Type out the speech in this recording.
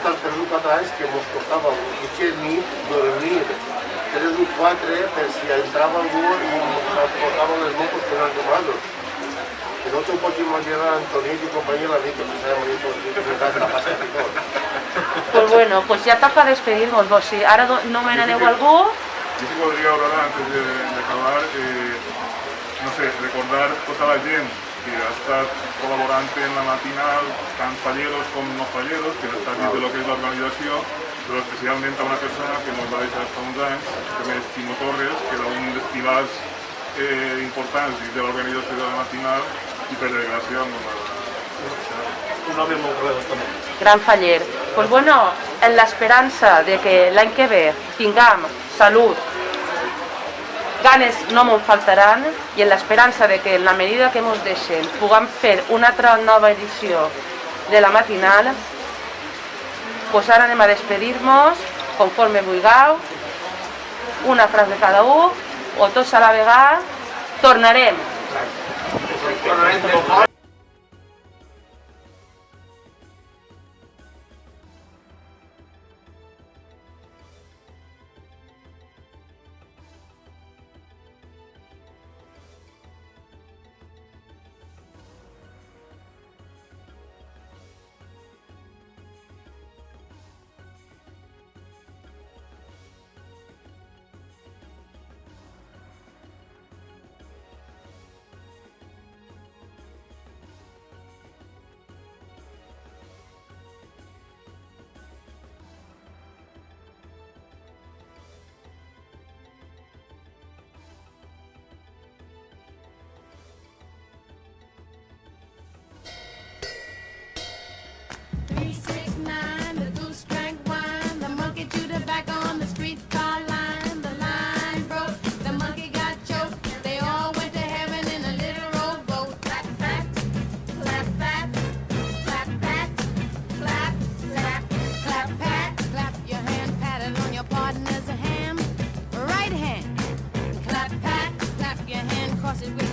hasta el perro atrás que nos tocaba nit dormir 3 o 4 per si entrava algú i ens portava les mopes per als humanos. Que no te ho pots imaginar, Antoniet i companyia, la nit que passàvem allà tots els dies, la passat i tot. Pues bueno, pues ya toca despedirnos, vos. Si ahora no me aneu algú... Yo sí podría hablar antes de acabar, no sé, recordar tota la gent que ha estat col·laborant en la matinal, tant falleros com no falleros, que no està dins de lo que és l'organització, però especialment a una persona que ens va deixar fa uns anys, que és Timo Torres, que era un dels pilars importants dins de l'organització de la matinal i per desgràcia no va... Un home molt res també. Gran faller. Pues bueno, en l'esperança de que l'any que ve tinguem salut, ganes no me'n faltaran, i en l'esperança de que en la medida que ens deixen puguem fer una altra nova edició de la matinal, pues ara anem a despedir-nos conforme vulgueu, una frase de cada un, o tots a la vegada. Tornarem. It